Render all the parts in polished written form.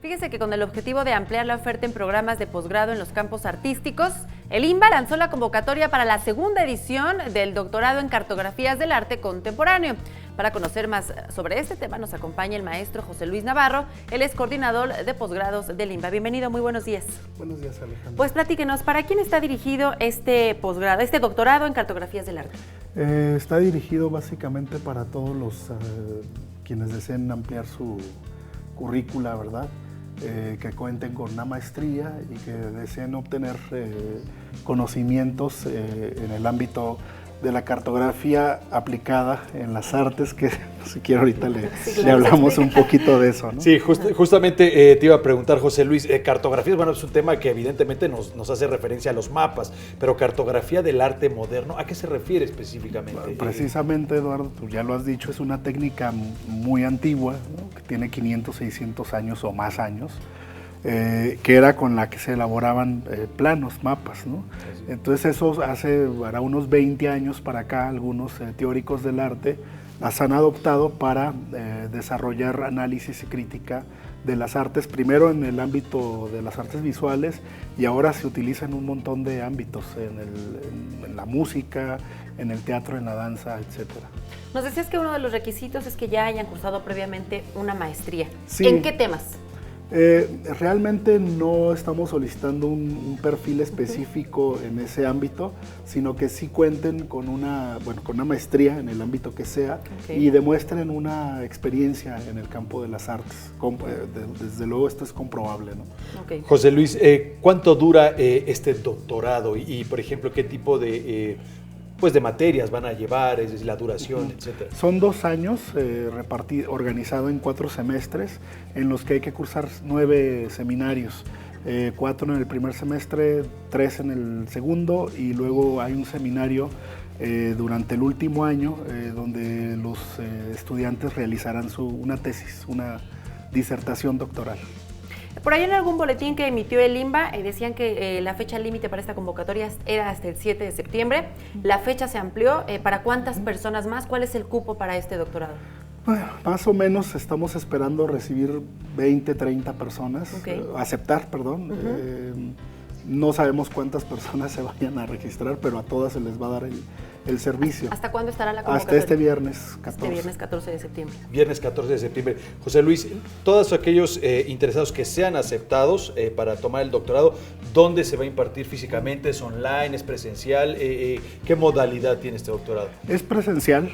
Fíjese que con el objetivo de ampliar la oferta en programas de posgrado en los campos artísticos, el INBA lanzó la convocatoria para la segunda edición del doctorado en cartografías del arte contemporáneo. Para conocer más sobre este tema nos acompaña el maestro José Luis Navarro, él es coordinador de posgrados del INBA. Bienvenido, muy buenos días. Buenos días, Alejandra. Pues platíquenos, ¿para quién está dirigido este posgrado, este doctorado en cartografías del arte? Está dirigido básicamente para todos los quienes deseen ampliar su currícula, ¿verdad? Que cuenten con una maestría y que deseen obtener conocimientos en el ámbito de la cartografía aplicada en las artes, que si quiero ahorita le hablamos un poquito de eso, ¿no? Sí, justamente te iba a preguntar, José Luis, cartografías, bueno, es un tema que evidentemente nos hace referencia a los mapas, pero cartografía del arte moderno, ¿a qué se refiere específicamente? Precisamente, Eduardo, tú ya lo has dicho, es una técnica muy antigua, ¿no? Que tiene 500, 600 años o más años, que era con la que se elaboraban planos, mapas, ¿no? Entonces eso hará unos 20 años para acá, algunos teóricos del arte las han adoptado para desarrollar análisis y crítica de las artes, primero en el ámbito de las artes visuales y ahora se utiliza en un montón de ámbitos, en la música, en el teatro, en la danza, etcétera. Nos decías que uno de los requisitos es que ya hayan cursado previamente una maestría. Sí. ¿En qué temas? Realmente no estamos solicitando un perfil específico en ese ámbito, sino que sí cuenten con una maestría en el ámbito que sea y demuestren una experiencia en el campo de las artes. Desde luego esto es comprobable, ¿no? José Luis, ¿cuánto dura este doctorado y, por ejemplo, qué tipo de materias van a llevar, es decir, la duración, etcétera? Son 2 años organizado en 4 semestres, en los que hay que cursar 9 seminarios, 4 en el primer semestre, 3 en el segundo, y luego hay un seminario durante el último año, donde los estudiantes realizarán una tesis, una disertación doctoral. Por ahí en algún boletín que emitió el INBA decían que la fecha límite para esta convocatoria era hasta el 7 de septiembre. La fecha se amplió. ¿Para cuántas personas más? ¿Cuál es el cupo para este doctorado? Bueno, más o menos estamos esperando recibir 20, 30 personas, aceptar, perdón. No sabemos cuántas personas se vayan a registrar, pero a todas se les va a dar el servicio. ¿Hasta cuándo estará la convocatoria? Hasta este viernes 14. Este viernes 14 de septiembre. Viernes 14 de septiembre. José Luis, todos aquellos interesados que sean aceptados para tomar el doctorado, ¿dónde se va a impartir físicamente? ¿Es online? ¿Es presencial? ¿Qué modalidad tiene este doctorado? Es presencial.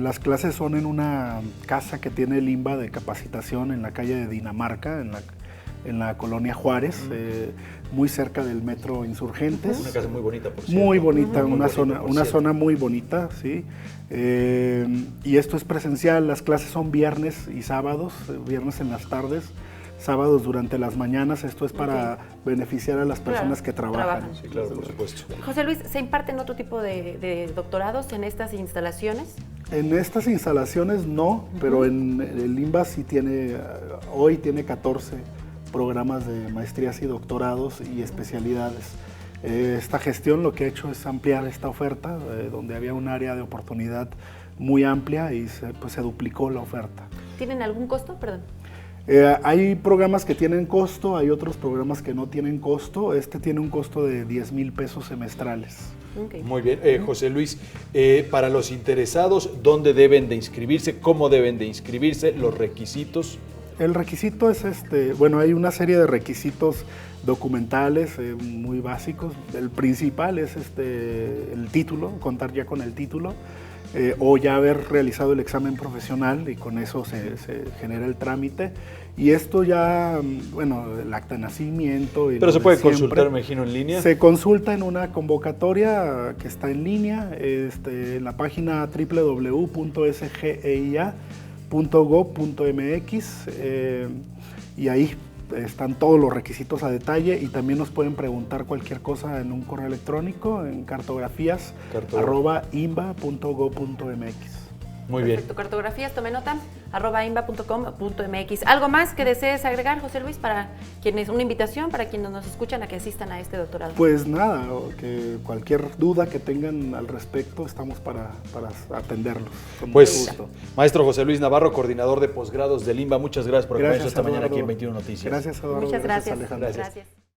Las clases son en una casa que tiene el INBA de capacitación en la calle de Dinamarca, en la colonia Juárez, muy cerca del metro Insurgentes. Una casa muy bonita, por cierto. Muy bonita, una zona muy bonita, sí. Y esto es presencial, las clases son viernes y sábados, viernes en las tardes, sábados durante las mañanas. Esto es para beneficiar a las personas que trabajan. Sí, claro, por supuesto. José Luis, ¿se imparten otro tipo de doctorados en estas instalaciones? En estas instalaciones no, pero en el INBA sí hoy tiene 14 programas de maestrías y doctorados y especialidades. Esta gestión lo que ha hecho es ampliar esta oferta, donde había un área de oportunidad muy amplia y se duplicó la oferta. ¿Tienen algún costo? Perdón. Hay programas que tienen costo, hay otros programas que no tienen costo. Este tiene un costo de 10,000 pesos semestrales. Muy bien. José Luis, para los interesados, ¿dónde deben de inscribirse? ¿Cómo deben de inscribirse? ¿Los requisitos? El requisito es hay una serie de requisitos documentales muy básicos. El principal es el título, contar ya con el título, o ya haber realizado el examen profesional, y con eso se genera el trámite. Y esto ya, el acta de nacimiento. Pero se puede consultar, me imagino, en línea. Se consulta en una convocatoria que está en línea, en la página www.sgeia.gov.mx, y ahí están todos los requisitos a detalle, y también nos pueden preguntar cualquier cosa en un correo electrónico en cartografías@imba.gov.mx. Muy bien. Perfecto, cartografías, tome nota, @imba.com.mx. ¿Algo más que desees agregar, José Luis, para quienes, una invitación para quienes nos escuchan a que asistan a este doctorado? Pues nada, que cualquier duda que tengan al respecto, estamos para atenderlos. Con Pues, mucho gusto. maestro José Luis Navarro, coordinador de posgrados del IMBA, muchas gracias por acompañarnos esta mañana Eduardo. aquí en 21 Noticias. Gracias, Eduardo. Muchas gracias. Alejandro. Gracias.